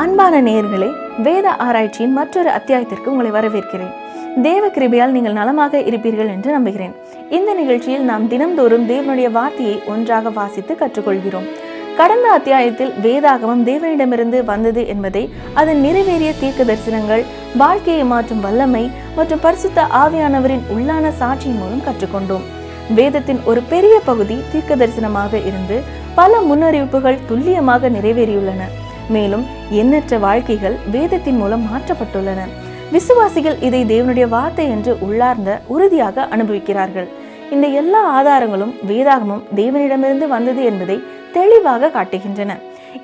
அன்பான நேயர்களே, வேத ஆராய்ச்சியின் மற்றொரு அத்தியாயத்திற்கு உங்களை வரவேற்கிறேன். தேவ கிருபையால் நீங்கள் நலமாக இருப்பீர்கள் என்று நம்புகிறேன். இந்த நிகழ்ச்சியில் நாம் தினம்தோறும் தேவனுடைய வார்த்தையை ஒன்றாக வாசித்து கற்றுக்கொள்கிறோம். கடந்த அத்தியாயத்தில் வேதாகமம் தேவனிடமிருந்து வந்தது என்பதை, அதன் நிறைவேறிய தீர்க்க தரிசனங்கள், வாழ்க்கையை மாற்றும் வல்லமை மற்றும் பரிசுத்த ஆவியானவரின் உள்ளான சாட்சியின் மூலம் கற்றுக்கொண்டோம். வேதத்தின் ஒரு பெரிய பகுதி தீர்க்க தரிசனமாக இருந்து பல முன்னறிவிப்புகள் துல்லியமாக நிறைவேறியுள்ளன. மேலும் எண்ணற்ற வாழ்க்கைகள் வேதத்தின் மூலம் மாற்றப்பட்டுள்ளன. விசுவாசிகள் இதை தேவனுடைய வார்த்தை என்று உள்ளார்ந்த உறுதியாக அனுபவிக்கிறார்கள். இந்த எல்லா ஆதாரங்களும் வேதாகமம் தேவனிடமிருந்து வந்தது என்பதை தெளிவாக காட்டுகின்றன.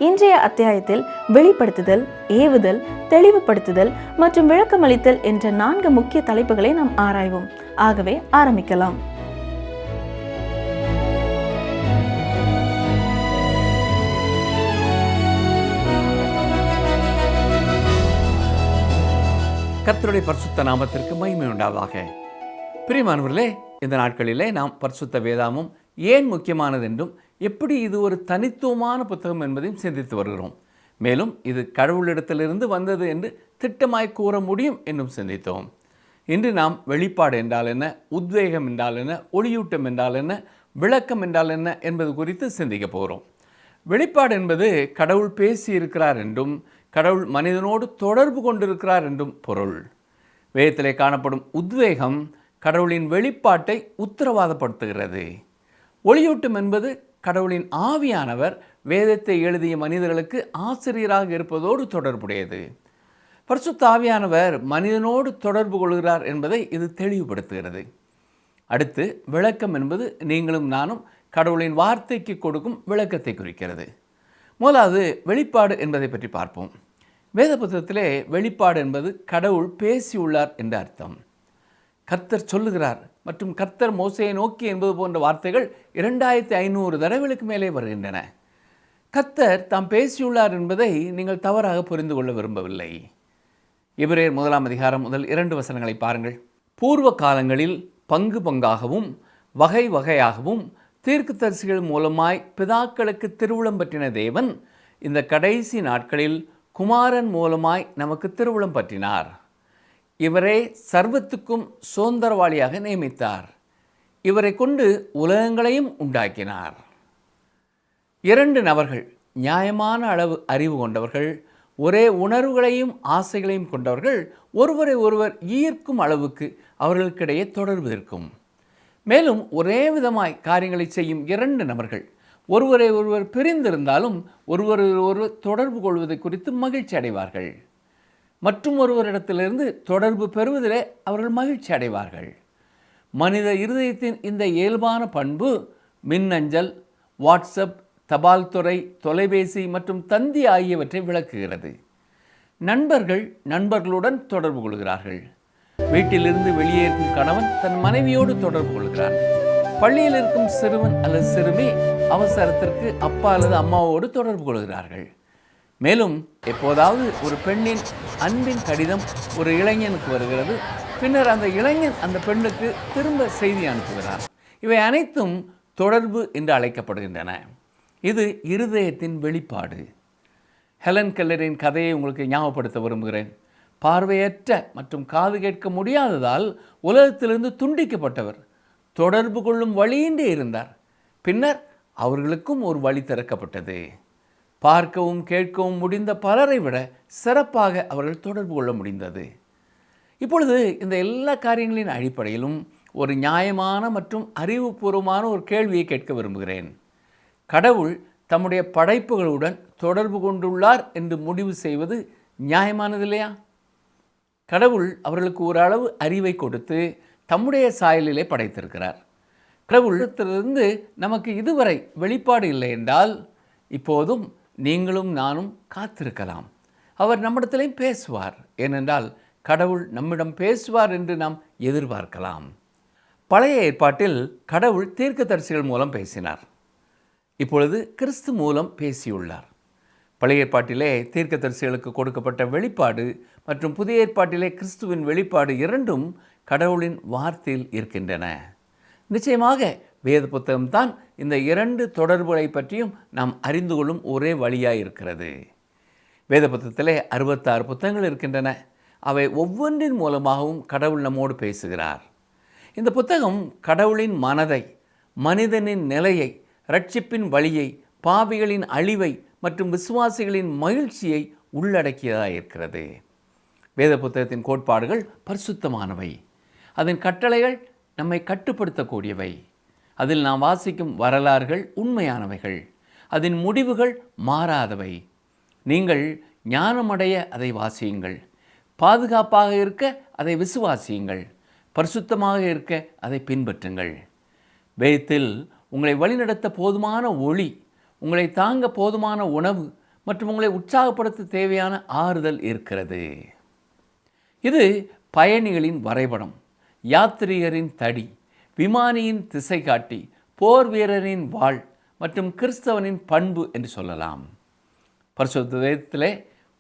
இன்றைய அத்தியாயத்தில் வெளிப்படுத்துதல், ஏவுதல், தெளிவுபடுத்துதல் மற்றும் விளக்கமளித்தல் என்ற 4 முக்கிய தலைப்புகளை நாம் ஆராய்வோம். ஆகவே ஆரம்பிக்கலாம். கர்த்தருடைய பரிசுத்த நாமத்திற்கு மகிமை உண்டாவதாக. பிரியமானவர்களே, இந்த நாட்களிலே நாம் பரிசுத்த வேதாகமம் ஏன் முக்கியமானது என்றும், எப்படி இது ஒரு தனித்துவமான புத்தகம் என்பதையும் சிந்தித்து வருகிறோம். மேலும் இது கடவுளிடத்திலிருந்து வந்தது என்று திட்டமாய் கூற முடியும் என்றும் சிந்தித்தோம். இன்று நாம் வெளிப்பாடு என்றால் என்ன, உத்வேகம் என்றால் என்ன, ஒளியூட்டம் என்றால் என்ன, விளக்கம் என்றால் என்ன என்பது குறித்து சிந்திக்க போகிறோம். வெளிப்பாடு என்பது கடவுள் பேசி இருக்கிறார் என்றும், கடவுள் மனிதனோடு தொடர்பு கொண்டிருக்கிறார் என்றும் பொருள். வேதத்திலே காணப்படும் உத்வேகம் கடவுளின் வெளிப்பாட்டை உத்தரவாதப்படுத்துகிறது. ஒளியூட்டம் என்பது கடவுளின் ஆவியானவர் வேதத்தை எழுதிய மனிதர்களுக்கு ஆசிரியராக இருப்பதோடு தொடர்புடையது. பரிசுத்த ஆவியானவர் மனிதனோடு தொடர்பு கொள்கிறார் என்பதை இது தெளிவுபடுத்துகிறது. அடுத்து விளக்கம் என்பது நீங்களும் நானும் கடவுளின் வார்த்தைக்கு கொடுக்கும் விளக்கத்தை குறிக்கிறது. முதலாவது வெளிப்பாடு என்பதை பற்றி பார்ப்போம். வேத புத்தகத்திலே வெளிப்பாடு என்பது கடவுள் பேசியுள்ளார் என்ற அர்த்தம். கர்த்தர் சொல்லுகிறார் மற்றும் கர்த்தர் மோசையை நோக்கி என்பது போன்ற வார்த்தைகள் 2500 தடவைகளுக்கு மேலே வருகின்றன. கர்த்தர் தாம் பேசியுள்ளார் என்பதை நீங்கள் தவறாக புரிந்து கொள்ள விரும்பவில்லை. எபிரேயர் 1 அதிகாரம் முதல் 2 வசனங்களை பாருங்கள். பூர்வ காலங்களில் பங்கு பங்காகவும் வகை வகையாகவும் தீர்க்கதரிசிகள் மூலமாய் பிதாக்களுக்கு திருவுளம் பற்றின தேவன் இந்த கடைசி நாட்களில் குமாரன் மூலமாய் நமக்கு திருவுளம் பற்றினார். இவரே சர்வத்துக்கும் சுதந்திரவாளியாக நியமித்தார். இவரை கொண்டு உலகங்களையும் உண்டாக்கினார். 2 நபர்கள் நியாயமான அளவு அறிவு கொண்டவர்கள், ஒரே உணர்வுகளையும் ஆசைகளையும் கொண்டவர்கள், ஒருவரை ஒருவர் ஈர்க்கும் அளவுக்கு அவர்களுக்கிடையே தொடர்பு இருக்கும். மேலும் ஒரே விதமாய் காரியங்களை செய்யும் 2 நபர்கள் ஒருவரை ஒருவர் பிரிந்திருந்தாலும் ஒருவரை ஒருவர் தொடர்பு கொள்வதை குறித்து மகிழ்ச்சி அடைவார்கள். மற்றும் ஒருவரிடத்திலிருந்து தொடர்பு பெறுவதிலே அவர்கள் மகிழ்ச்சி அடைவார்கள். மனித இருதயத்தின் இந்த இயல்பான பண்பு மின்னஞ்சல், வாட்ஸ்அப், தபால் துறை, தொலைபேசி மற்றும் தந்தி ஆகியவற்றை விளக்குகிறது. நண்பர்கள் நண்பர்களுடன் தொடர்பு கொள்கிறார்கள். வீட்டிலிருந்து வெளியேறும் கணவன் தன் மனைவியோடு தொடர்பு கொள்கிறார். பள்ளியில் இருக்கும் சிறுவன் அல்லது சிறுமி அவசரத்திற்கு அப்பா அல்லது அம்மாவோடு தொடர்பு கொள்கிறார்கள். மேலும் எப்போதாவது ஒரு பெண்ணின் அன்பின் கடிதம் ஒரு இளைஞனுக்கு வருகிறது. பின்னர் அந்த இளைஞன் அந்த பெண்ணுக்கு திரும்ப செய்தி அனுப்புகிறார். இவை அனைத்தும் தொடர்பு என்று அழைக்கப்படுகின்றன. இது இருதயத்தின் வெளிப்பாடு. ஹெலன் கெல்லரின் கதையை உங்களுக்கு ஞாபகப்படுத்த விரும்புகிறேன். பார்வையற்ற மற்றும் காது கேட்க முடியாததால் உலகத்திலிருந்து துண்டிக்கப்பட்டவர் தொடர்பு கொள்ளும் வழியின்றி இருந்தார். பின்னர் அவர்களுக்கும் ஒரு வழி திறக்கப்பட்டது. பார்க்கவும் கேட்கவும் முடிந்த பலரை விட சிறப்பாக அவர்கள் தொடர்பு கொள்ள முடிந்தது. இப்பொழுது இந்த எல்லா காரியங்களின் அடிப்படையிலும் ஒரு நியாயமான மற்றும் அறிவுபூர்வமான ஒரு கேள்வியை கேட்க விரும்புகிறேன். கடவுள் தம்முடைய படைப்புகளுடன் தொடர்பு கொண்டுள்ளார் என்று முடிவு செய்வது நியாயமானது இல்லையா? கடவுள் அவர்களுக்கு ஓரளவு அறிவை கொடுத்து தம்முடைய சாயலிலே படைத்திருக்கிறார். கடவுளத்திலிருந்து நமக்கு இதுவரை வெளிப்பாடு இல்லை என்றால் இப்போதும் நீங்களும் நானும் காத்திருக்கலாம். அவர் நம்மிடத்திலையும் பேசுவார். ஏனென்றால் கடவுள் நம்மிடம் பேசுவார் என்று நாம் எதிர்பார்க்கலாம். பழைய ஏற்பாட்டில் கடவுள் தீர்க்கதரிசிகள் மூலம் பேசினார். இப்பொழுது கிறிஸ்து மூலம் பேசியுள்ளார். பழைய ஏற்பாட்டிலே தீர்க்கதரிசிகளுக்கு கொடுக்கப்பட்ட வெளிப்பாடு மற்றும் புதிய ஏற்பாட்டிலே கிறிஸ்துவின் வெளிப்பாடு இரண்டும் கடவுளின் வார்த்தையில் இருக்கின்றன. நிச்சயமாக வேத புத்தகம்தான் இந்த 2 தொடர்புகளை பற்றியும் நாம் அறிந்து கொள்ளும் ஒரே வழியாக இருக்கிறது. வேத புத்தகத்திலே 66 புத்தகங்கள் இருக்கின்றன. அவை ஒவ்வொன்றின் மூலமாகவும் கடவுள் நம்மோடு பேசுகிறார். இந்த புத்தகம் கடவுளின் மனதை, மனிதனின் நிலையை, இரட்சிப்பின் வழியை, பாவிகளின் அழிவை மற்றும் விசுவாசிகளின் மகிழ்ச்சியை உள்ளடக்கியதாக இருக்கிறது. வேத புத்தகத்தின் கோட்பாடுகள் பரிசுத்தமானவை. அதன் கட்டளைகள் நம்மை கட்டுப்படுத்தக்கூடியவை. அதில் நாம் வாசிக்கும் வரலாறுகள் உண்மையானவைகள். அதன் முடிவுகள் மாறாதவை. நீங்கள் ஞானமடைய அதை வாசியுங்கள். பாதுகாப்பாக இருக்க அதை விசுவாசியுங்கள். பரிசுத்தமாக இருக்க அதை பின்பற்றுங்கள். வேதத்தில் உங்களை வழிநடத்த போதுமான ஒளி, உங்களை தாங்க போதுமான உணவு மற்றும் உங்களை உற்சாகப்படுத்த தேவையான ஆறுதல் இருக்கிறது. இது பயணிகளின் வரைபடம், யாத்ரீகரின் தடி, விமானியின் திசை காட்டி, போர் வீரரின் வாள் மற்றும் கிறிஸ்தவனின் பண்பு என்று சொல்லலாம். பரிசுத்த வேதத்திலே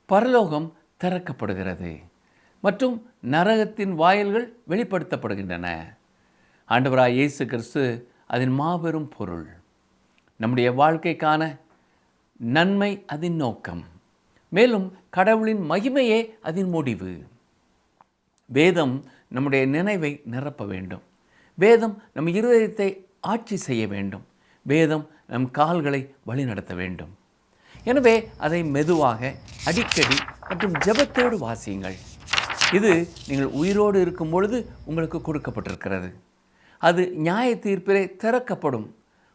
பரலோகம் திறக்கப்படுகிறது மற்றும் நரகத்தின் வாயில்கள் வெளிப்படுத்தப்படுகின்றன. ஆண்டவராய் இயேசு கிறிஸ்து அதன் மாபெரும் பொருள். நம்முடைய வாழ்க்கைக்கான நன்மை அதன் நோக்கம், மேலும் கடவுளின் மகிமையே அதன் முடிவு. வேதம் நம்முடைய நினைவை நிரப்ப வேண்டும். வேதம் நம் இருதயத்தை ஆட்சி செய்ய வேண்டும். வேதம் நம் கால்களை வழிநடத்த வேண்டும். எனவே அதை மெதுவாக, அடிக்கடி மற்றும் ஜெபத்தோடு வாசியுங்கள். இது நீங்கள் உயிரோடு இருக்கும் பொழுது உங்களுக்கு கொடுக்கப்பட்டிருக்கிறது. அது நியாய தீர்ப்பிலே திறக்கப்படும்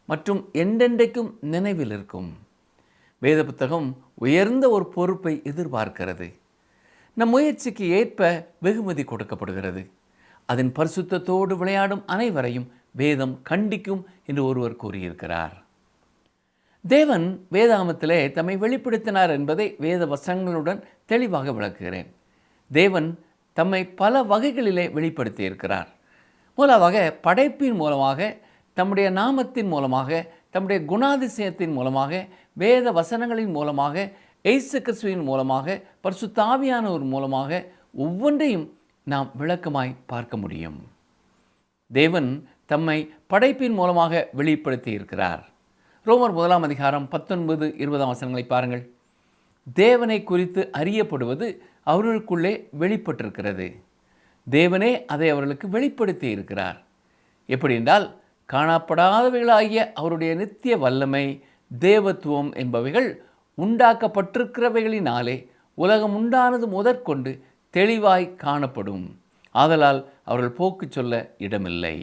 மற்றும் என்றென்றைக்கும் நினைவில் இருக்கும். வேத புத்தகம் உயர்ந்த ஒரு பொறுப்பை எதிர்பார்க்கிறது. நம் முயற்சிக்கு ஏற்ப வெகுமதி கொடுக்கப்படுகிறது. அதன் பரிசுத்தத்தோடு விளையாடும் அனைவரையும் வேதம் கண்டிக்கும் என்று ஒருவர் கூறியிருக்கிறார். தேவன் வேதாகமத்திலே தம்மை வெளிப்படுத்தினார் என்பதை வேத வசனங்களுடன் தெளிவாக விளக்குகிறேன். தேவன் தம்மை பல வகைகளிலே வெளிப்படுத்தியிருக்கிறார். முதலாக படைப்பின் மூலமாக, தம்முடைய நாமத்தின் மூலமாக, தம்முடைய குணாதிசயத்தின் மூலமாக, வேத வசனங்களின் மூலமாக, இயேசு கிறிஸ்துவின் மூலமாக, பரிசுத்த ஆவியானவர் மூலமாக ஒவ்வொன்றையும் நாம் விளக்கமாய் பார்க்க முடியும். தேவன் தம்மை படைப்பின் மூலமாக வெளிப்படுத்தி இருக்கிறார். ரோமர் 1 அதிகாரம் 19, 20 வசனங்களை பாருங்கள். தேவனை குறித்து அறியப்படுவது அவர்களுக்குள்ளே வெளிப்பட்டிருக்கிறது. தேவனே அதை அவர்களுக்கு வெளிப்படுத்தி இருக்கிறார். எப்படி என்றால், காணப்படாதவைகளாகிய அவருடைய நித்திய வல்லமை, தேவத்துவம் என்பவைகள் உண்டாக்கப்பட்டிருக்கிறவைகளினாலே உலகம் உண்டானது முதற்கொண்டு தெளிவாய் காணப்படும். ஆதலால் அவர்கள் போக்கு சொல்ல இடமில்லை.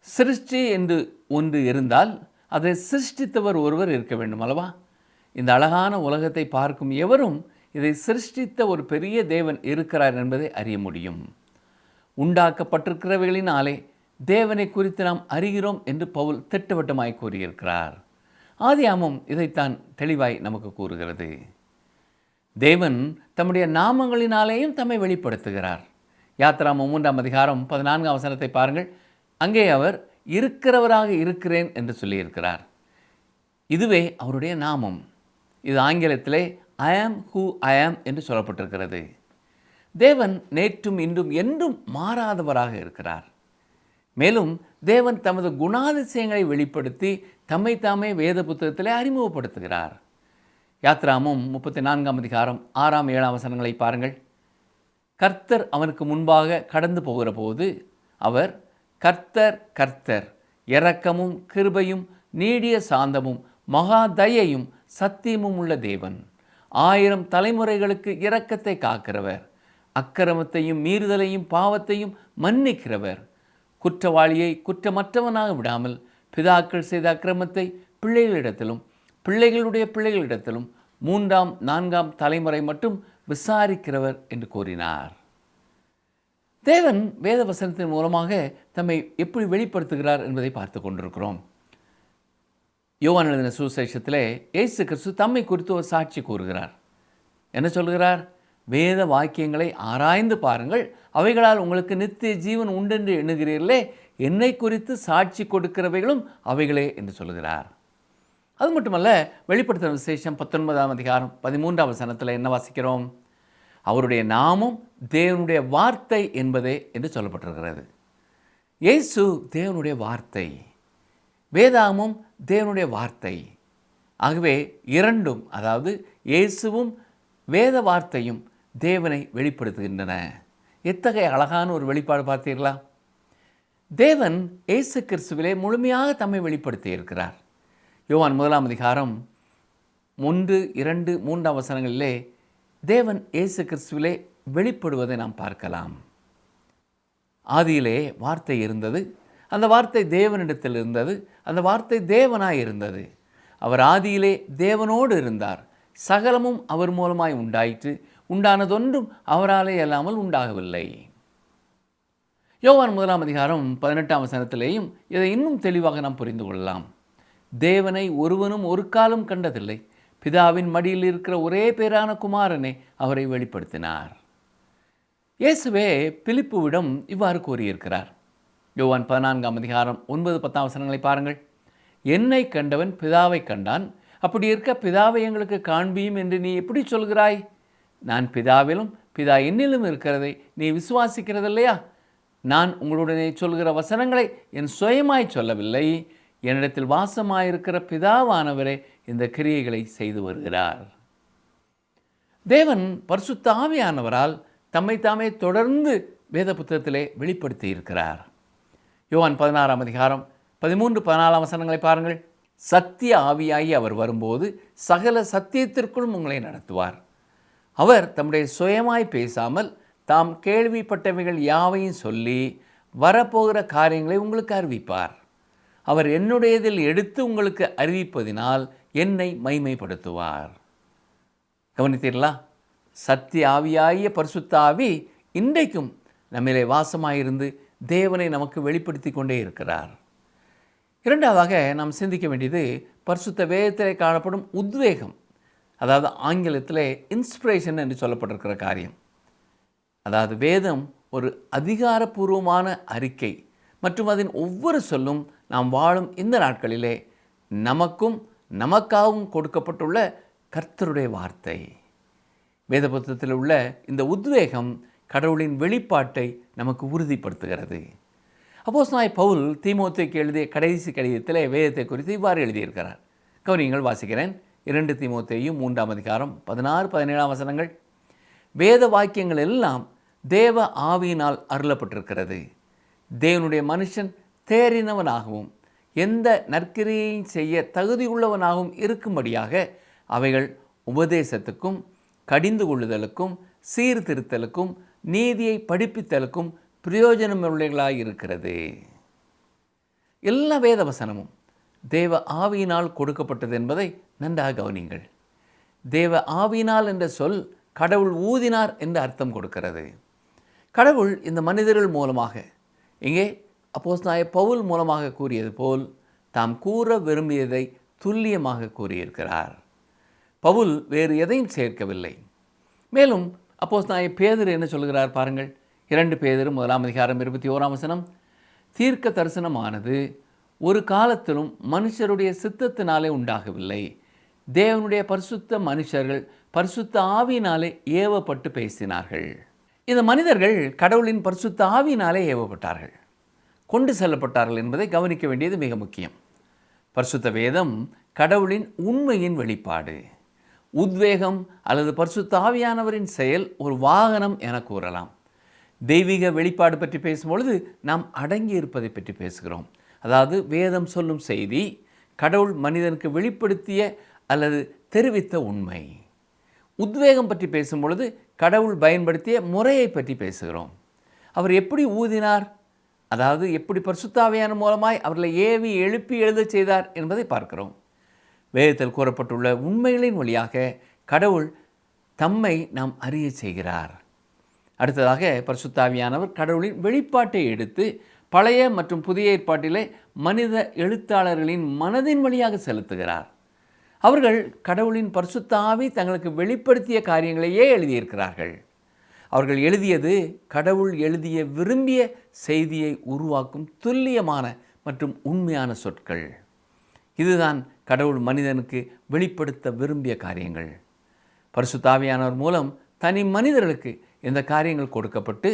சிருஷ்டி என்று ஒன்று இருந்தால் அதை சிருஷ்டித்தவர் ஒருவர் இருக்க வேண்டும் அல்லவா? இந்த அழகான உலகத்தை பார்க்கும் எவரும் இதை சிருஷ்டித்த ஒரு பெரிய தேவன் இருக்கிறார் என்பதை அறிய முடியும். உண்டாக்கப்பட்டிருக்கிறவைகளினாலே தேவனை குறித்து நாம் அறிகிறோம் என்று பவுல் திட்டவட்டமாய் கூறியிருக்கிறார். ஆதியாகமம் இதைத்தான் தெளிவாய் நமக்கு கூறுகிறது. தேவன் தம்முடைய நாமங்களினாலேயும் தம்மை வெளிப்படுத்துகிறார். யாத்திராகமம் 3 அதிகாரம் 14 வசனத்தை பாருங்கள். அங்கே அவர் இருக்கிறவராக இருக்கிறேன் என்று சொல்லியிருக்கிறார். இதுவே அவருடைய நாமம். இது ஆங்கிலத்திலே ஐ ஆம் ஹூ ஐ ஆம் என்று சொல்லப்பட்டிருக்கிறது. தேவன் நேற்றும் இன்றும் என்றும் மாறாதவராக இருக்கிறார். மேலும் தேவன் தமது குணாதிசயங்களை வெளிப்படுத்தி தம்மை தாமே வேத புத்தகத்திலே அறிமுகப்படுத்துகிறார். யாத்திராகமம் 34 அதிகாரம் 6, 7 வசனங்களை பாருங்கள். கர்த்தர் அவனுக்கு முன்பாக கடந்து போகிற போது அவர், கர்த்தர் கர்த்தர், இரக்கமும் கிருபையும் நீடிய சாந்தமும் மகா தயையும் சத்தியமும் உள்ள தேவன், 1000 தலைமுறைகளுக்கு இரக்கத்தை காக்கிறவர், அக்கிரமத்தையும் மீறுதலையும் பாவத்தையும் மன்னிக்கிறவர், குற்றவாளியை குற்றமற்றவனாக விடாமல் பிதாக்கள் செய்த அக்கிரமத்தை பிள்ளைகளிடத்திலும் பிள்ளைகளுடைய பிள்ளைகளிடத்திலும் 3ஆம் 4ஆம் தலைமுறை மட்டும் விசாரிக்கிறவர் என்று கூறினார். தேவன் வேத வசனத்தின் மூலமாக தம்மை எப்படி வெளிப்படுத்துகிறார் என்பதை பார்த்து கொண்டிருக்கிறோம். யோவான் எழுதின சுவிசேஷத்திலே இயேசு கிறிஸ்து தம்மை குறித்து ஒரு சாட்சி கூறுகிறார். என்ன சொல்கிறார்? வேத வாக்கியங்களை ஆராய்ந்து பாருங்கள், அவைகளால் உங்களுக்கு நித்திய ஜீவன் உண்டென்று எண்ணுகிறீர்களே, என்னை குறித்து சாட்சி கொடுக்கிறவைகளும் அவைகளே என்று சொல்கிறார். அது மட்டுமல்ல, வெளிப்படுத்தின விசேஷம் 19 அதிகாரம் 13 வசனத்தில் என்ன வாசிக்கிறோம்? அவருடைய நாமம் தேவனுடைய வார்த்தை என்பதே என்று சொல்லப்பட்டிருக்கிறது. இயேசு தேவனுடைய வார்த்தை, வேதாகமும் தேவனுடைய வார்த்தை. ஆகவே இரண்டும், அதாவது இயேசுவும் வேத வார்த்தையும் தேவனை வெளிப்படுத்துகின்றன. எத்தகைய அழகான ஒரு வெளிப்பாடு பார்த்தீர்களா? தேவன் இயேசு கிறிஸ்துவிலே முழுமையாக தம்மை வெளிப்படுத்தி இருக்கிறார். யோவான் 1 அதிகாரம் 1, 2, 3 வசனங்களிலே தேவன் இயேசு கிறிஸ்துவிலே வெளிப்படுவதை நாம் பார்க்கலாம். ஆதியிலே வார்த்தை இருந்தது, அந்த வார்த்தை தேவனிடத்தில் இருந்தது, அந்த வார்த்தை தேவனாய் இருந்தது. அவர் ஆதியிலே தேவனோடு இருந்தார். சகலமும் அவர் மூலமாய் உண்டாயிற்று, உண்டானதொன்றும் அவராலே அல்லாமல் உண்டாகவில்லை. யோவான் 1 அதிகாரம் 18 வசனத்திலேயும் இதை இன்னும் தெளிவாக நாம் புரிந்து கொள்ளலாம். தேவனை ஒருவனும் ஒரு காலம் கண்டதில்லை, பிதாவின் மடியில் இருக்கிற ஒரே பேரான குமாரனே அவரை வெளிப்படுத்தினார். இயேசுவே பிலிப்புவிடம் இவ்வாறு கூறியிருக்கிறார். யோவான் 14 அதிகாரம் 9, 10 வசனங்களை பாருங்கள். என்னை கண்டவன் பிதாவை கண்டான், அப்படி இருக்க பிதாவை எங்களுக்கு காண்பியும் என்று நீ எப்படி சொல்கிறாய்? நான் பிதாவிலும் பிதா என்னிலும் இருக்கிறதை நீ விசுவாசிக்கிறதில்லையா? நான் உங்களுடனே சொல்கிற வசனங்களை என் சுயமாய் சொல்லவில்லை, என்னிடத்தில் வாசமாயிருக்கிற பிதாவானவரே இந்த கிரியைகளை செய்து வருகிறார். தேவன் பரிசுத்த ஆவியானவரால் தம்மை தாமே தொடர்ந்து வேத புத்தகத்திலே வெளிப்படுத்தி இருக்கிறார். யோவான் 16 அதிகாரம் 13, 14 வசனங்களை பாருங்கள். சத்திய ஆவியாகி அவர் வரும்போது சகல சத்தியத்திற்குள்ளும் உங்களை நடத்துவார். அவர் தம்முடைய சுயமாய் பேசாமல் தாம் கேள்விப்பட்டவைகள் யாவையும் சொல்லி வரப்போகிற காரியங்களை உங்களுக்கு அறிவிப்பார். அவர் என்னுடையதில் எடுத்து உங்களுக்கு அறிவிப்பதினால் என்னை மைமைப்படுத்துவார். கவனித்தீர்களா? சத்திய ஆவியாகிய பரிசுத்த ஆவி இன்றைக்கும் நம்மிலே வாசமாயிருந்து தேவனை நமக்கு வெளிப்படுத்தி கொண்டே இருக்கிறார். இரண்டாவதாக நாம் சிந்திக்க வேண்டியது பரிசுத்த வேதத்திலே காணப்படும் உத்வேகம், அதாவது ஆங்கிலத்திலே இன்ஸ்பிரேஷன் என்று சொல்லப்பட்டிருக்கிற காரியம். அதாவது வேதம் ஒரு அதிகாரப்பூர்வமான அறிக்கை மற்றும் அதன் ஒவ்வொரு சொல்லும் நாம் வாழும் இந்த நாட்களிலே நமக்கும் நமக்காகவும் கொடுக்கப்பட்டுள்ள கர்த்தருடைய வார்த்தை. வேத புத்தகத்தில் உள்ள இந்த உத்வேகம் கடவுளின் வெளிப்பாட்டை நமக்கு உறுதிப்படுத்துகிறது. அப்போஸ்தலனாகிய பவுல் தீமோத்தேயுக்கு எழுதிய கடைசி கடிதத்திலே வேதத்தை குறித்து இவ்வாறு எழுதியிருக்கிறார். கவனியுங்கள், வாசிக்கிறேன். 2 தீமோத்தேயு 3 அதிகாரம் 16, 17 வசனங்கள். வேத வாக்கியங்கள் எல்லாம் தேவ ஆவியினால் அருளப்பட்டிருக்கிறது. தேவனுடைய மனுஷன் தேறினவனாகவும் எந்த நற்கிரியையும் செய்ய தகுதியுள்ளவனாகவும் இருக்கும்படியாக அவைகள் உபதேசத்துக்கும் கடிந்து கொள்ளுதலுக்கும் சீர்திருத்தலுக்கும் நீதியை படிப்பித்தலுக்கும் பிரயோஜனமுள்ளவைகளாய் இருக்கிறது. எல்லா வேத வசனமும் தேவ ஆவியினால் கொடுக்கப்பட்டது என்பதை நன்றாக கவனிங்கள். தேவ ஆவியினால் என்ற சொல் கடவுள் ஊதினார் என்று அர்த்தம் கொடுக்கிறது. கடவுள் இந்த மனிதர்கள் மூலமாக, இங்கே அப்போஸ்தலனாகிய பவுல் மூலமாக கூறியது போல் தாம் கூற விரும்பியதை துல்லியமாக கூறியிருக்கிறார். பவுல் வேறு எதையும் சேர்க்கவில்லை. மேலும் அப்போஸ்தலனாகிய பேதுரு என்ன சொல்கிறார் பாருங்கள். 2 பேதுரு 1 அதிகாரம் 21 வசனம். தீர்க்க தரிசனமானது ஒரு காலத்திலும் மனுஷருடைய சித்தத்தினாலே உண்டாகவில்லை, தேவனுடைய பரிசுத்த மனுஷர்கள் பரிசுத்த ஆவியினாலே ஏவப்பட்டு பேசினார்கள். இந்த மனிதர்கள் கடவுளின் பரிசுத்த ஆவியினாலே ஏவப்பட்டார்கள், கொண்டு செல்லப்பட்டார்கள் என்பதை கவனிக்க வேண்டியது மிக முக்கியம். பரிசுத்த வேதம் கடவுளின் உண்மையின் வெளிப்பாடு. உத்வேகம் அல்லது பரிசுத்த ஆவியானவரின் செயல் ஒரு வாகனம் என கூறலாம். தெய்வீக வெளிப்பாடு பற்றி பேசும்பொழுது நாம் அடங்கி இருப்பதை பற்றி பேசுகிறோம். அதாவது வேதம் சொல்லும் செய்தி கடவுள் மனிதனுக்கு வெளிப்படுத்திய அல்லது தெரிவித்த உண்மை. உத்வேகம் பற்றி பேசும்பொழுது கடவுள் பயன்படுத்திய முறையை பற்றி பேசுகிறோம். அவர் எப்படி ஊதினார், அதாவது எப்படி பரிசுத்த ஆவியான மூலமாய் அவர்களை ஏவி எழுப்பி எழுதச் செய்தார் என்பதை பார்க்கிறோம். வேதத்தில் கூறப்பட்டுள்ள உண்மைகளின் வழியாக கடவுள் தம்மை நாம் அறிய செய்கிறார். அடுத்ததாக பரிசுத்த ஆவியானவர் கடவுளின் வெளிப்பாட்டை எடுத்து பழைய மற்றும் புதிய ஏற்பாட்டிலே மனித எழுத்தாளர்களின் மனதின் வழியாக செலுத்துகிறார். அவர்கள் கடவுளின் பரிசுத்த ஆவி தங்களுக்கு வெளிப்படுத்திய காரியங்களையே எழுதியிருக்கிறார்கள். அவர்கள் எழுதியது கடவுள் எழுதிய விரும்பிய செய்தியை உருவாக்கும் துல்லியமான மற்றும் உண்மையான சொற்கள். இதுதான் கடவுள் மனிதனுக்கு வெளிப்படுத்த விரும்பிய காரியங்கள். பரிசுத்த ஆவியானவர் மூலம் தனி மனிதர்களுக்கு இந்த காரியங்கள் கொடுக்கப்பட்டு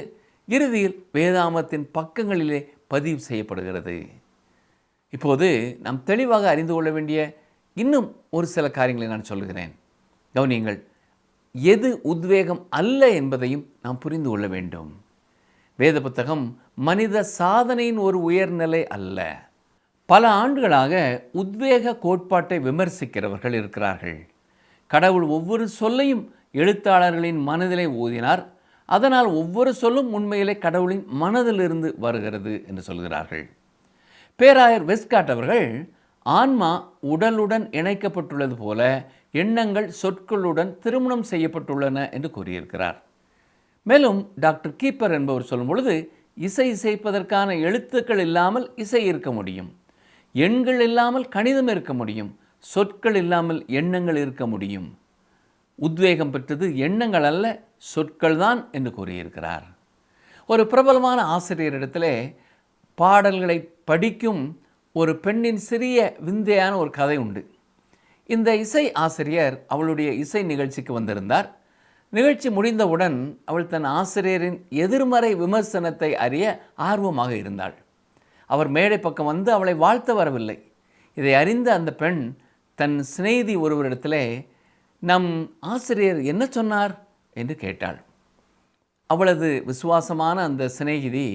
இறுதியில் வேதாமத்தின் பக்கங்களிலே பதிவு செய்யப்படுகிறது. இப்போது நாம் தெளிவாக அறிந்து கொள்ள வேண்டிய இன்னும் ஒரு சில காரியங்களை நான் சொல்லுகிறேன். கவனியுங்கள். எது உத்வேகம் அல்ல என்பதையும் நாம் புரிந்து கொள்ள வேண்டும். வேத புத்தகம் மனித சாதனையின் ஒரு உயர்நிலை அல்ல. பல ஆண்டுகளாக உத்வேக கோட்பாட்டை விமர்சிக்கிறவர்கள் இருக்கிறார்கள். கடவுள் ஒவ்வொரு சொல்லையும் எழுத்தாளர்களின் மனதிலே ஊதினார், அதனால் ஒவ்வொரு சொல்லும் உண்மையிலே கடவுளின் மனதிலிருந்து வருகிறது என்று சொல்கிறார்கள். பேராயர் வெஸ்காட் அவர்கள் ஆன்மா உடலுடன் இணைக்கப்பட்டுள்ளது போல எண்ணங்கள் சொற்களுடன் திருமணம் செய்யப்பட்டுள்ளன என்று கூறியிருக்கிறார். மேலும் டாக்டர் கீப்பர் என்பவர் சொல்லும் பொழுது, இசை இசைப்பதற்கான எழுத்துக்கள் இல்லாமல் இசை இருக்க முடியும், எண்கள் இல்லாமல் கணிதம் இருக்க முடியும், சொற்கள் இல்லாமல் எண்ணங்கள் இருக்க முடியும். உத்வேகம் பெற்றது எண்ணங்கள் அல்ல, சொற்கள் தான் என்று கூறியிருக்கிறார். ஒரு பிரபலமான ஆசிரியரிடத்திலே பாடல்களை படிக்கும் ஒரு பெண்ணின் சிறிய விந்தையான ஒரு கதை உண்டு. இந்த இசை ஆசிரியர் அவளுடைய இசை நிகழ்ச்சிக்கு வந்திருந்தார். நிகழ்ச்சி முடிந்தவுடன் அவள் தன் ஆசிரியரின் எதிர்மறை விமர்சனத்தை அறிய ஆர்வமாக இருந்தாள். அவர் மேடை பக்கம் வந்து அவளை வாழ்த்த வரவில்லை. இதை அறிந்த அந்த பெண் தன் சிநேகிதி ஒருவரிடத்திலே, நம் ஆசிரியர் என்ன சொன்னார் என்று கேட்டாள். அவளது விசுவாசமான அந்த சிநேகிதி,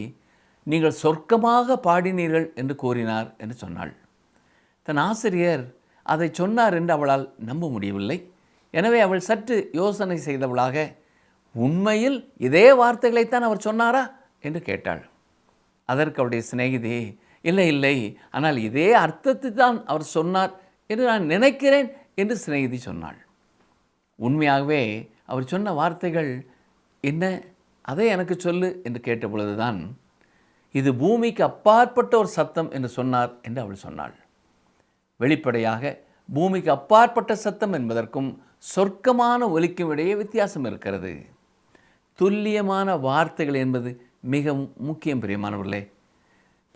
நீங்கள் சொர்க்கமாக பாடினீர்கள் என்று கூறினார் என்று சொன்னாள். தன் ஆசிரியர் அதை சொன்னார் என்று அவளால் நம்ப முடியவில்லை. எனவே அவள் சற்று யோசனை செய்தவளாக, உண்மையில் இதே வார்த்தைகளைத்தான் அவர் சொன்னாரா என்று கேட்டாள். அதற்கு அவருடைய சிநேகிதி, இல்லை இல்லை, ஆனால் இதே அர்த்தத்தை தான் அவர் சொன்னார் என்று நான் நினைக்கிறேன் என்று சிநேகிதி சொன்னாள். உண்மையாகவே அவர் சொன்ன வார்த்தைகள் என்ன, அதை எனக்கு சொல்லு என்று கேட்ட பொழுதுதான், இது பூமிக்கு அப்பாற்பட்ட ஒரு சத்தம் என்று சொன்னார் என்று அவள் சொன்னாள். வெளிப்படையாக பூமிக்கு அப்பாற்பட்ட சத்தம் என்பதற்கும் சொர்க்கமான ஒலிக்கும் இடையே வித்தியாசம் இருக்கிறது. துல்லியமான வார்த்தைகள் என்பது மிகவும் முக்கியம். பிரியமானவர்களே,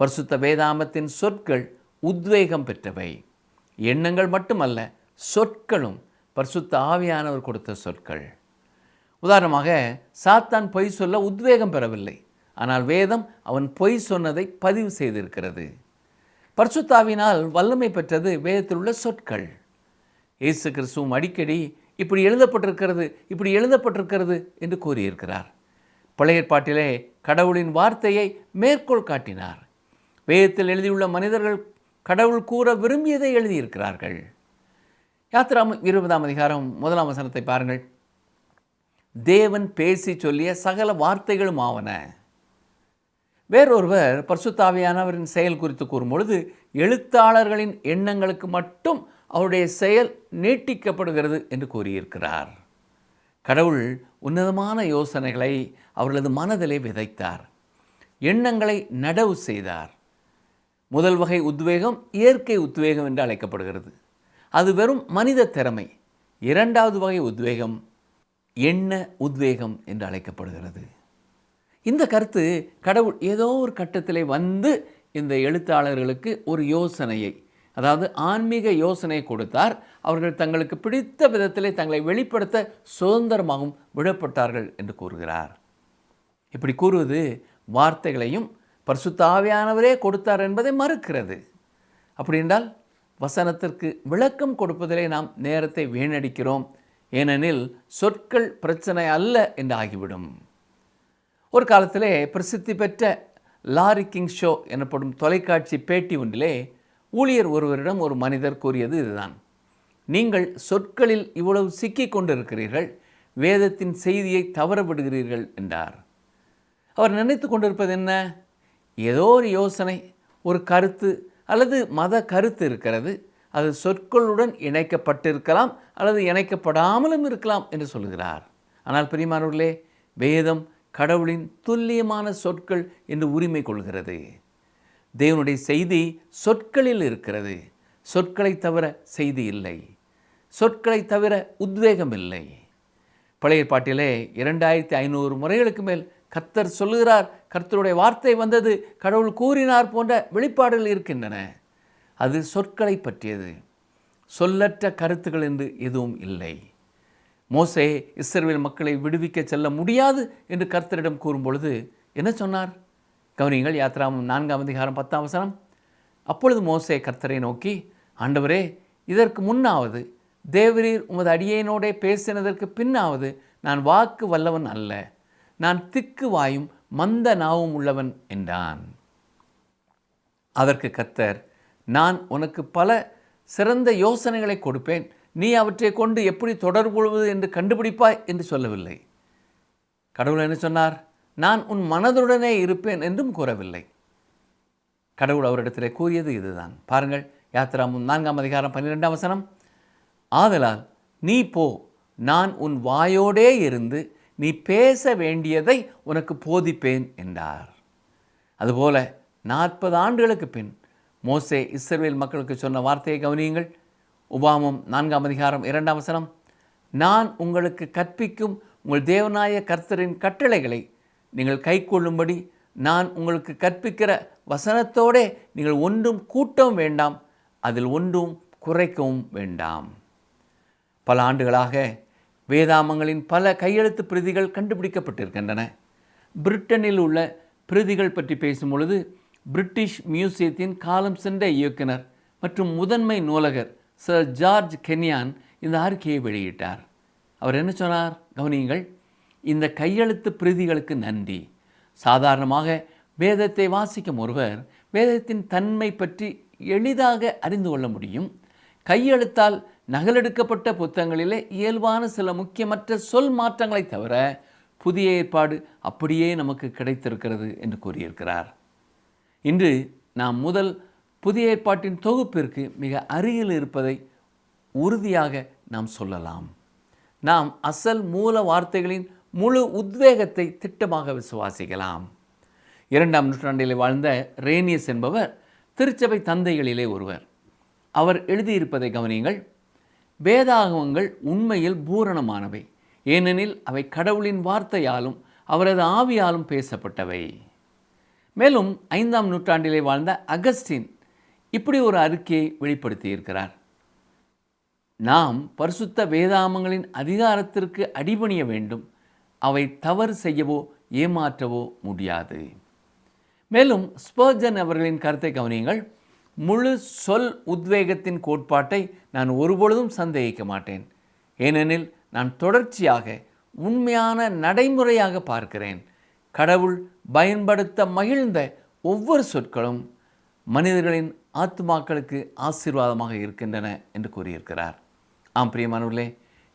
பரிசுத்த வேதாமத்தின் சொற்கள் உத்வேகம் பெற்றவை. எண்ணங்கள் மட்டுமல்ல, சொற்களும் பரிசுத்த ஆவியானவர் கொடுத்த சொற்கள். உதாரணமாக, சாத்தான் பொய் சொல்ல உத்வேகம் பெறவில்லை, ஆனால் வேதம் அவன் பொய் சொன்னதை பதிவு செய்திருக்கிறது. பரிசுத்தாவினால் வல்லமை பெற்றது வேதத்தில் உள்ள சொற்கள். இயேசு கிறிஸ்துவும் அடிக்கடி இப்படி எழுதப்பட்டிருக்கிறது, இப்படி எழுதப்பட்டிருக்கிறது என்று கூறியிருக்கிறார். பழைய ஏற்பாட்டிலே கடவுளின் வார்த்தையை மேற்கோள் காட்டினார். வேதத்தில் எழுதியுள்ள மனிதர்கள் கடவுள் கூற விரும்பியதை எழுதியிருக்கிறார்கள். யாத்திராகமம் 20ஆம் அதிகாரம் 1ஆம் வசனத்தை பாருங்கள். தேவன் பேசி சொல்லிய சகல வார்த்தைகளும் ஆவன. வேறொருவர் பரிசுத்த ஆவியானவரின் செயல் குறித்து கூறும்பொழுது, எழுத்தாளர்களின் எண்ணங்களுக்கு மட்டும் அவருடைய செயல் நீட்டிக்கப்படுகிறது என்று கூறியிருக்கிறார். கடவுள் உன்னதமான யோசனைகளை அவர்களது மனதிலே விதைத்தார், எண்ணங்களை நடவு செய்தார். முதல் வகை உத்வேகம் இயற்கை உத்வேகம் என்று அழைக்கப்படுகிறது. அது வெறும் மனித திறமை. இரண்டாவது வகை உத்வேகம் எண்ண உத்வேகம் என்று அழைக்கப்படுகிறது. இந்த கருத்து கடவுள் ஏதோ ஒரு கட்டத்திலே வந்து இந்த எழுத்தாளர்களுக்கு ஒரு யோசனையை, அதாவது ஆன்மீக யோசனையை கொடுத்தார். அவர்கள் தங்களுக்கு பிடித்த விதத்திலே தங்களை வெளிப்படுத்த சுதந்திரமாகவும் விடப்பட்டார்கள் என்று கூறுகிறார். இப்படி கூறுவது வார்த்தைகளையும் பரிசுத்த ஆவியானவரே கொடுத்தார் என்பதை மறுக்கிறது. அப்படி என்றால் வசனத்திற்கு விளக்கம் கொடுப்பதிலே நாம் நேரத்தை வீணடிக்கிறோம். ஏனெனில் சொற்கள் பிரச்சனை அல்ல என்று ஆகிவிடும். ஒரு காலத்திலே பிரசித்தி பெற்ற லாரி கிங் ஷோ எனப்படும் தொலைக்காட்சி பேட்டி ஒன்றிலே ஊழியர் ஒருவரிடம் ஒரு மனிதர் கூறியது இதுதான்: நீங்கள் சொற்களில் இவ்வளவு சிக்கிக் கொண்டிருக்கிறீர்கள், வேதத்தின் செய்தியை தவற விடுகிறீர்கள் என்றார். அவர் நினைத்து கொண்டிருப்பது என்ன? ஏதோ ஒரு யோசனை, ஒரு கருத்து அல்லது மத கருத்து இருக்கிறது, அது சொற்களுடன் இணைக்கப்பட்டிருக்கலாம் அல்லது இணைக்கப்படாமலும் இருக்கலாம் என்று சொல்கிறார். ஆனால் பிரியமானவர்களே, வேதம் கடவுளின் துல்லியமான சொற்கள் என்று உரிமை கொள்கிறது. தேவனுடைய செய்தி சொற்களில் இருக்கிறது. சொற்களை தவிர செய்தி இல்லை, சொற்களை தவிர உத்வேகம் இல்லை. பழைய ஏற்பாட்டிலே 2500 முறைகளுக்கு மேல் கர்த்தர் சொல்லுகிறார், கர்த்தருடைய வார்த்தை வந்தது, கடவுள் கூறினார் போன்ற வெளிப்பாடுகள் இருக்கின்றன. அது சொற்களை பற்றியது. சொல்லற்ற கருத்துக்கள் என்று எதுவும் இல்லை. மோசே இஸ்ரவேல் மக்களை விடுவிக்க செல்ல முடியாது என்று கர்த்தரிடம் கூறும்பொழுது என்ன சொன்னார்? கவனிங்கள், யாத்திராகமம் 4ஆம் அதிகாரம் 10ஆம் வசனம். அப்பொழுது மோசே கர்த்தரை நோக்கி, ஆண்டவரே, இதற்கு முன்னாவது தேவரீர் உமது அடியேனோடே பேசினதற்கு பின்னாவது நான் வாக்கு வல்லவன் அல்ல, நான் திக்கு வாயும் மந்த நாவும் உள்ளவன் என்றான். அதற்கு கர்த்தர், நான் உனக்கு பல சிறந்த யோசனைகளை கொடுப்பேன், நீ அவற்றை கொண்டு எப்படி தொடர்பு கொள்வது என்று கண்டுபிடிப்பாய் என்று சொல்லவில்லை. கடவுள் என்ன சொன்னார்? நான் உன் மனதுடனே இருப்பேன் என்றும் கூறவில்லை. கடவுள் அவரிடத்தில் கூறியது இதுதான். பாருங்கள், யாத்திராகமம் 4:12. ஆதலால் நீ போ, நான் உன் வாயோடே இருந்து நீ பேச வேண்டியதை உனக்கு போதிப்பேன் என்றார். அதுபோல 40 ஆண்டுகளுக்கு பின் மோசே இஸ்ரவேல் மக்களுக்கு சொன்ன வார்த்தையை கவனியுங்கள். உபாகமம் 4:2. நான் உங்களுக்கு கற்பிக்கும் உங்கள் தேவனாய கர்த்தரின் கட்டளைகளை நீங்கள் கைக்கொள்ளும்படி நான் உங்களுக்கு கற்பிக்கிற வசனத்தோடே நீங்கள் ஒன்றும் கூட்டவும் வேண்டாம், அதில் ஒன்றும் குறைக்கவும் வேண்டாம். பல ஆண்டுகளாக வேதாமங்களின் பல கையெழுத்து பிரதிகள் கண்டுபிடிக்கப்பட்டிருக்கின்றன. பிரிட்டனில் உள்ள பிரதிகள் பற்றி பேசும் பொழுது பிரிட்டிஷ் மியூசியத்தின் காலம் சென்ற இயக்குனர் மற்றும் முதன்மை நூலகர் சர் ஜார்ஜ் கென்யான் இந்த அறிக்கையை வெளியிட்டார். அவர் என்ன சொன்னார்? கவனியுங்கள். இந்த கையெழுத்து பிரதிகளுக்கு நன்றி. சாதாரணமாக வேதத்தை வாசிக்கும் ஒருவர் வேதத்தின் தன்மை பற்றி எளிதாக அறிந்து கொள்ள முடியும். கையெழுத்தால் நகலெடுக்கப்பட்ட புத்தகங்களிலே இயல்பான சில முக்கியமற்ற சொல் மாற்றங்களை தவிர புதிய ஏற்பாடு அப்படியே நமக்கு கிடைத்திருக்கிறது என்று கூறியிருக்கிறார். இன்று நாம் முதல் புதிய ஏற்பாட்டின் தொகுப்பிற்கு மிக அருகில் இருப்பதை உறுதியாக நாம் சொல்லலாம். நாம் அசல் மூல வார்த்தைகளின் முழு உத்வேகத்தை திட்டமாக விசுவாசிக்கலாம். 2ஆம் நூற்றாண்டிலே வாழ்ந்த ரேனியஸ் என்பவர் திருச்சபை தந்தைகளிலே ஒருவர். அவர் எழுதியிருப்பதை கவனியுங்கள். வேதாகமங்கள் உண்மையில் பூரணமானவை, ஏனெனில் அவை கடவுளின் வார்த்தையாலும் அவரது ஆவியாலும் பேசப்பட்டவை. மேலும் 5ஆம் நூற்றாண்டிலே வாழ்ந்த அகஸ்டின் இப்படி ஒரு அறிக்கையை வெளிப்படுத்தியிருக்கிறார். நாம் பரிசுத்த வேதாகமங்களின் அதிகாரத்திற்கு அடிபணிய வேண்டும், அவை தவறு செய்யவோ ஏமாற்றவோ முடியாது. மேலும் ஸ்பர்ஜன் அவர்களின் கருத்தை கவனியுங்கள். முழு சொல் உத்வேகத்தின் கோட்பாட்டை நான் ஒருபொழுதும் சந்தேகிக்க மாட்டேன், ஏனெனில் நான் தொடர்ச்சியாக உண்மையான நடைமுறையாக பார்க்கிறேன். கடவுள் பயன்படுத்த மகிழ்ந்த ஒவ்வொரு சொற்களும் மனிதர்களின் ஆத்துமாக்களுக்கு ஆசீர்வாதமாக இருக்கின்றன என்று கூறியிருக்கிறார். ஆம் பிரியமானவர்களே,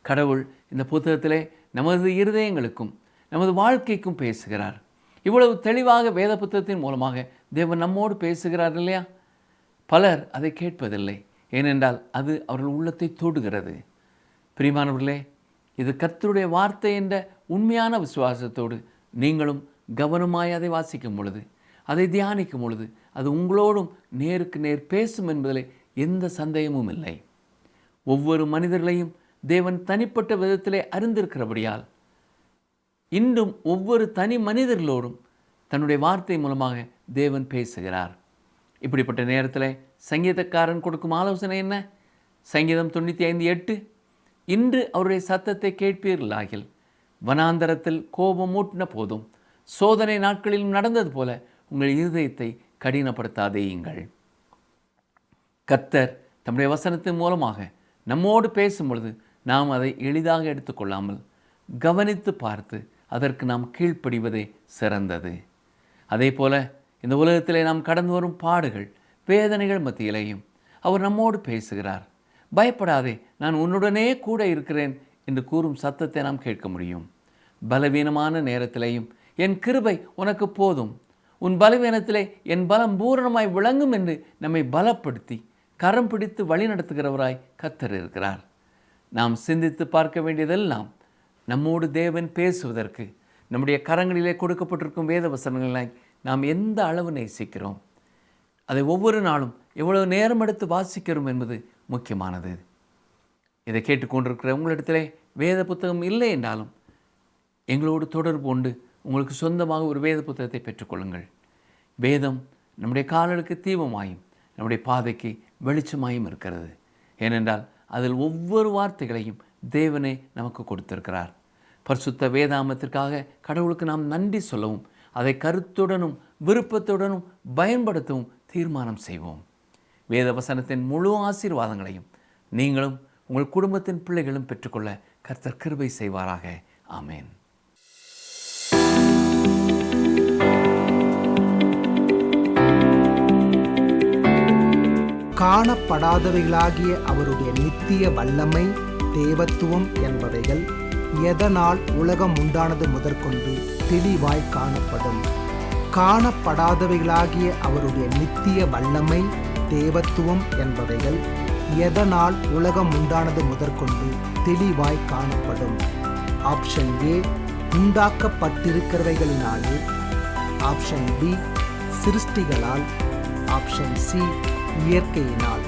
கடவுள் இந்த புத்தகத்திலே நமது இருதயங்களுக்கும் நமது வாழ்க்கைக்கும் பேசுகிறார். இவ்வளவு தெளிவாக வேத புத்தகத்தின் மூலமாக தேவன் நம்மோடு பேசுகிறார் இல்லையா? பலர் அதை கேட்பதில்லை, ஏனென்றால் அது அவர்கள் உள்ளத்தை தொடுகிறது. பிரியமானவர்களே, இது கர்த்தருடைய வார்த்தை என்ற உண்மையான விசுவாசத்தோடு நீங்களும் கவனமாய் அதை வாசிக்கும் பொழுது, அதை தியானிக்கும் பொழுது அது உங்களோடும் நேருக்கு நேர் பேசும் என்பதில் எந்த சந்தேகமும் இல்லை. ஒவ்வொரு மனிதர்களையும் தேவன் தனிப்பட்ட விதத்திலே அறிந்திருக்கிறபடியால் இன்றும் ஒவ்வொரு தனி மனிதர்களோடும் தன்னுடைய வார்த்தை மூலமாக தேவன் பேசுகிறார். இப்படிப்பட்ட நேரத்தில் சங்கீதக்காரன் கொடுக்கும் ஆலோசனை என்ன? சங்கீதம் 95:8, இன்று அவருடைய சத்தத்தை கேட்பீர்களாகில் வனாந்தரத்தில் கோபம் மூட்டின போதும் சோதனை நாட்களிலும் நடந்தது போல உங்கள் இருதயத்தை கடினப்படுத்தாதேயுங்கள். கர்த்தர் தம்முடைய வசனத்தின் மூலமாக நம்மோடு பேசும் பொழுது நாம் அதை எளிதாக எடுத்துக்கொள்ளாமல் கவனித்து பார்த்து அதற்கு நாம் கீழ்ப்படிவதே சிறந்தது. அதே போல இந்த உலகத்திலே நாம் கடந்து வரும் பாடுகள் வேதனைகள் மத்தியிலேயும் அவர் நம்மோடு பேசுகிறார். பயப்படாதே, நான் உன்னுடனே கூட இருக்கிறேன் என்று கூறும் சத்தத்தை நாம் கேட்க முடியும். பலவீனமான நேரத்திலேயும் என் கிருபை உனக்கு போதும், உன் பலவீனத்திலே என் பலம் பூரணமாய் விளங்கும் என்று நம்மை பலப்படுத்தி கரம் பிடித்து வழி நடத்துகிறவராய் கர்த்தர் இருக்கிறார். நாம் சிந்தித்து பார்க்க வேண்டியதெல்லாம் நம்மோடு தேவன் பேசுவதற்கு நம்முடைய கரங்களிலே கொடுக்கப்பட்டிருக்கும் வேத வசனங்களை நாம் எந்த அளவு நேசிக்கிறோம், அதை ஒவ்வொரு நாளும் எவ்வளவு நேரம் எடுத்து வாசிக்கிறோம் என்பது முக்கியமானது. இதை கேட்டுக்கொண்டிருக்கிற உங்களிடத்திலே வேத புத்தகம் இல்லை என்றாலும் எங்களோடு தொடர்பு கொண்டு உங்களுக்கு சொந்தமாக ஒரு வேத புத்தகத்தை பெற்றுக்கொள்ளுங்கள். வேதம் நம்முடைய கால்களுக்கு தீபமாயும் நம்முடைய பாதைக்கு வெளிச்சமாயும் இருக்கிறது. ஏனென்றால் அதில் ஒவ்வொரு வார்த்தைகளையும் தேவனே நமக்கு கொடுத்திருக்கிறார். பரிசுத்த வேதாமத்திற்காக கடவுளுக்கு நாம் நன்றி சொல்லவும் அதை கருத்துடனும் விருப்பத்துடனும் பயன்படுத்தவும் தீர்மானம் செய்வோம். வேத வசனத்தின் முழு ஆசீர்வாதங்களையும் நீங்களும் உங்கள் குடும்பத்தின் பிள்ளைகளும் பெற்றுக்கொள்ள கர்த்தர் கிருபை செய்வாராக. ஆமேன். காணப்படாதவைகளாகிய அவருடைய நித்திய வல்லமை, தேவத்துவம் என்பவைகள் எதனால் உலகம் உண்டானது முதற்கொண்டு தெளிவாய் காணப்படும். காணப்படாதவைகளாகிய அவருடைய நித்திய வல்லமை, தேவத்துவம் என்பவைகள் எதனால் உலகம் உண்டானது முதற்கொண்டு தெளிவாய் காணப்படும். ஆப்ஷன் ஏ, உண்டாக்கப்பட்டிருக்கிறவைகளினாலே. ஆப்ஷன் பி, சிருஷ்டிகளால். ஆப்ஷன் சி, இயற்கையினால்.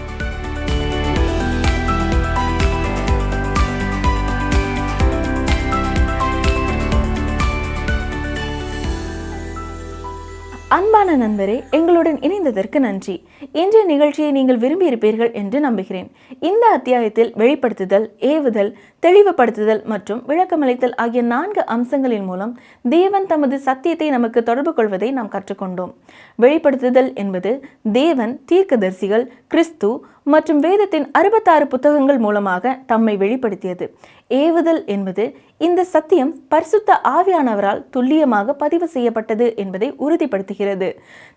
அன்பான நண்பரே, எங்களுடன் இணைந்ததற்கு நன்றி. இன்றைய நிகழ்ச்சியை நீங்கள் விரும்பியிருப்பீர்கள் என்று நம்புகிறேன். இந்த அத்தியாயத்தில் வெளிப்படுத்துதல், ஏவுதல், தெளிவுபடுத்துதல் மற்றும் விளக்கமளித்தல் ஆகிய 4 அம்சங்களின் மூலம் தேவன் தமது சத்தியத்தை நமக்கு தொடர்பு கொள்வதை நாம் கற்றுக்கொண்டோம். வெளிப்படுத்துதல் என்பது தேவன் தீர்க்கதரிசிகள், கிறிஸ்து மற்றும் வேதத்தின் 66 புத்தகங்கள் மூலமாக தம்மை வெளிப்படுத்தியது. ஏவுதல் என்பது இந்த சத்தியம் பரிசுத்த ஆவியானவரால் துல்லியமாக பதிவு செய்யப்பட்டது என்பதை உறுதிப்படுத்துகிறது.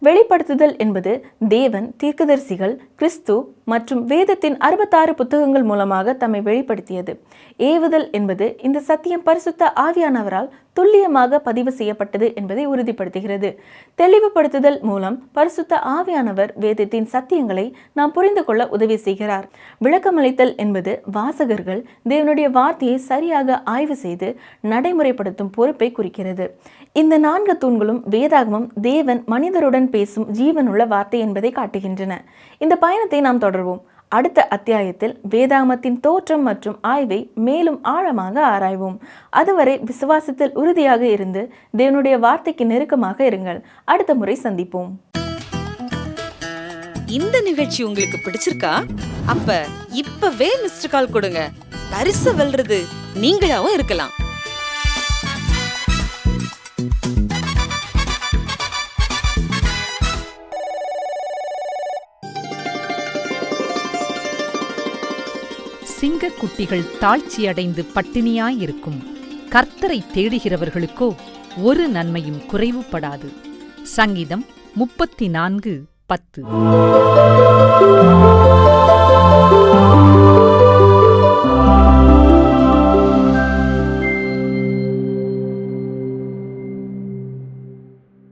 வெளிப்படுத்துதல் என்பது தேவன் தீர்க்கதரிசிகள், கிறிஸ்து மற்றும் வேதத்தின் 66 புத்தகங்கள் மூலமாக தம்மை வெளிப்படுத்தியது. ஏவுதல் என்பது இந்த சத்தியம் பரிசுத்த ஆவியானவரால் துல்லியமாக பதிவு செய்யப்பட்டது என்பதை உறுதிப்படுத்துகிறது. தெளிவுபடுத்துதல் மூலம் பரிசுத்த ஆவியானவர் வேதத்தின் சத்தியங்களை நாம் புரிந்து கொள்ள உதவி செய்கிறார். விளக்கமளித்தல் என்பது வாசகர்கள் தேவனுடைய வார்த்தையை சரியாக ஆய்வு செய்து நடைமுறைப்படுத்தும் பொறுப்பை குறிக்கிறது. இந்த 4 தூண்களும் வேதாகமம் தேவன் மனிதருடன் பேசும் ஜீவனுள்ள வார்த்தை என்பதை காட்டுகின்றன. இந்த பயணத்தை நாம் தொடர்வோம். அடுத்த அத்தியாயத்தில் வேதாகமத்தின் தோற்றம் மற்றும் ஆய்வை மேலும் ஆழமாக ஆராய்வோம். அதுவரை விசுவாசத்தில் உறுதியாக இருந்து தேவனுடைய வார்த்தைக்கு நெருக்கமாக இருங்கள். அடுத்த முறை சந்திப்போம். இந்த நிகழ்ச்சி உங்களுக்கு பிடிச்சிருக்கா? அப்ப இப்பவே மிஸ்டர் கால் கொடுங்க. பரிசு வெல்றது நீங்களாவும் இருக்கலாம். சிங்கக்குட்டிகள் தாழ்ச்சியடைந்து பட்டினியாயிருக்கும். கர்த்தரை தேடுகிறவர்களுக்கோ ஒரு நன்மையும் குறைவுபடாது. சங்கீதம் 34:10.